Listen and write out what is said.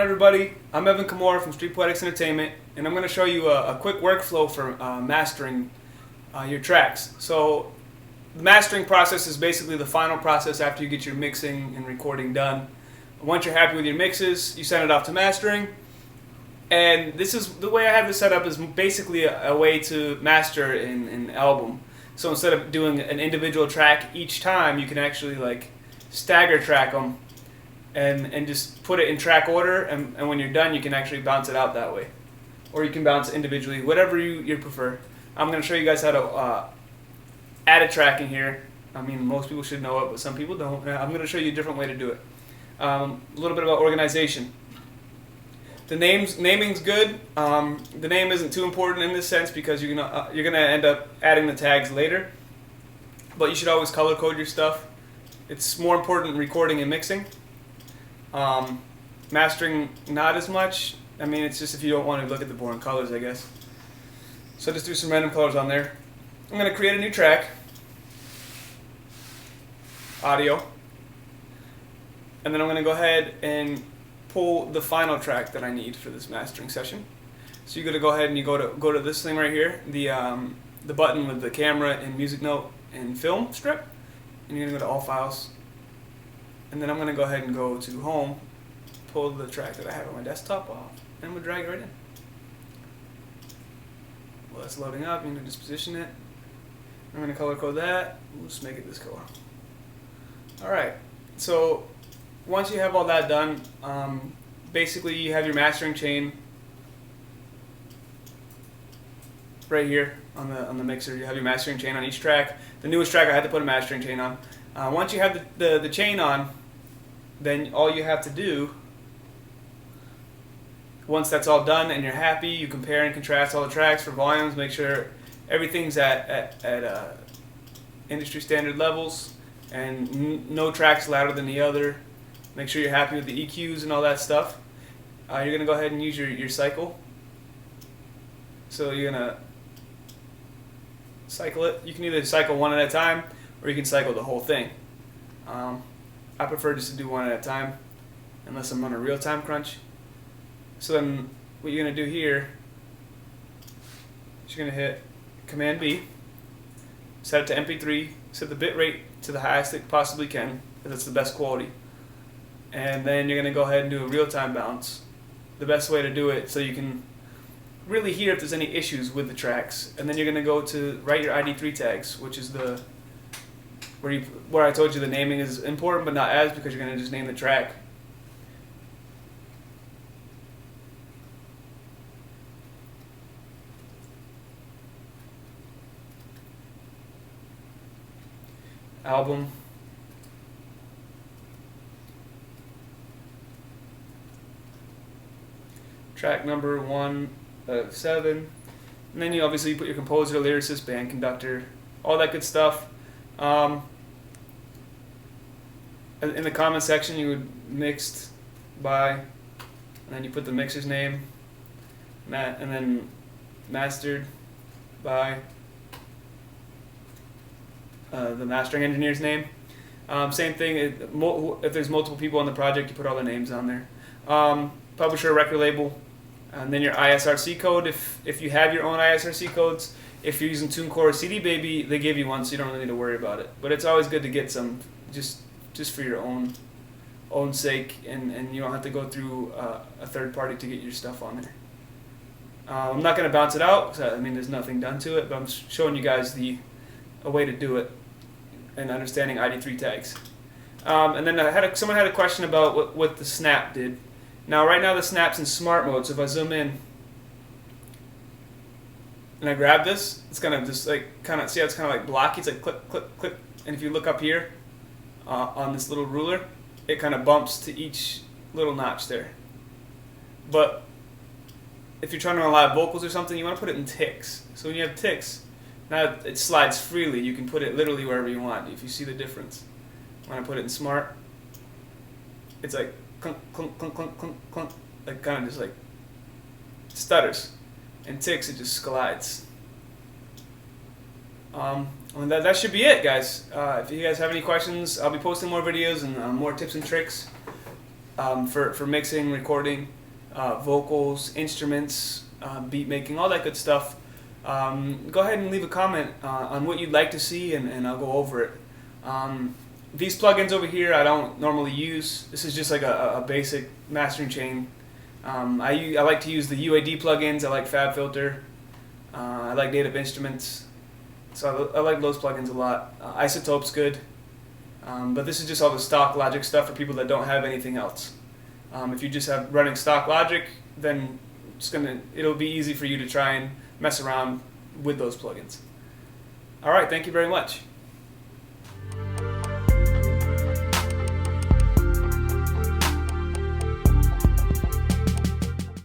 on, everybody? I'm Evan Kamora from Street Poetics Entertainment, and I'm going to show you a quick workflow for mastering your tracks. So the mastering process is basically the final process after you get your mixing and recording done. Once you're happy with your mixes, you send it off to mastering. And this is the way I have this set up, is basically a way to master an album. So instead of doing an individual track each time, you can actually like stagger track them and just put it in track order, and when you're done you can actually bounce it out that way. Or you can bounce individually, whatever you prefer. I'm going to show you guys how to add a track in here. I mean, most people should know it, but some people don't. I'm going to show you a different way to do it. A little bit about organization. The naming's good. The name isn't too important in this sense because you're gonna end up adding the tags later. But you should always color code your stuff. It's more important in recording and mixing. Mastering, not as much. I mean, it's just if you don't want to look at the boring colors, I guess. So just do some random colors on there. I'm gonna create a new track. Audio. And then I'm gonna go ahead and pull the final track that I need for this mastering session. So you're gonna go ahead and you go to this thing right here, the button with the camera and music note and film strip, and you're gonna go to all files. And then I'm gonna go ahead and go to home, pull the track that I have on my desktop off, and we'll drag it right in. Well, that's loading up. You need to just position it. I'm gonna color code that. We'll just make it this color. All right. So once you have all that done, basically you have your mastering chain right here on the mixer. You have your mastering chain on each track. The newest track I had to put a mastering chain on. Once you have the chain on, then all you have to do, once that's all done and you're happy, you compare and contrast all the tracks for volumes, make sure everything's at industry standard levels, and no track's louder than the other. Make sure you're happy with the EQs and all that stuff. You're going to go ahead and use your cycle. So you're going to cycle it. You can either cycle one at a time, or you can cycle the whole thing. I prefer just to do one at a time, unless I'm on a real-time crunch. So then what you're going to do here is you're going to hit Command B, set it to MP3, set the bit rate to the highest it possibly can, because it's the best quality. And then you're going to go ahead and do a real-time bounce. The best way to do it so you can really hear if there's any issues with the tracks. And then you're going to go to write your ID3 tags, which is where I told you the naming is important, but not as, because you're going to just name the track. Album. Track number 1 of 7. And then you obviously put your composer, lyricist, band conductor, all that good stuff. In the comment section you would mixed by, and then you put the mixer's name, and then mastered by the mastering engineer's name. Same thing, if there's multiple people on the project, you put all the names on there. Publisher, record label, and then your ISRC code if you have your own ISRC codes. If you're using TuneCore or CD Baby, they give you one, so you don't really need to worry about it. But it's always good to get some, just for your own sake, and you don't have to go through a third party to get your stuff on there. I'm not going to bounce it out, because I mean there's nothing done to it, but I'm showing you guys a way to do it and understanding ID3 tags. And then someone had a question about what the snap did. Now right now the snap's in smart mode, so if I zoom in and I grab this, it's gonna just like see how it's kind of like blocky. It's like click, click, click. And if you look up here on this little ruler, it kind of bumps to each little notch there. But if you're trying to run live vocals or something, you want to put it in ticks. So when you have ticks, now it slides freely. You can put it literally wherever you want. If you see the difference, when I put it in smart, it's like clunk, clunk, clunk, clunk, clunk, clunk, like kind of just like stutters. And ticks, it just glides. And that should be it, guys. If you guys have any questions, I'll be posting more videos and more tips and tricks for mixing, recording, vocals, instruments, beat making, all that good stuff. Go ahead and leave a comment on what you'd like to see, and I'll go over it. These plugins over here I don't normally use. This is just like a basic mastering chain. I like to use the UAD plugins. I like FabFilter. I like Native Instruments. So I like those plugins a lot. Isotope's good. But this is just all the stock Logic stuff for people that don't have anything else. If you just have running stock Logic, then it'll be easy for you to try and mess around with those plugins. Alright, thank you very much.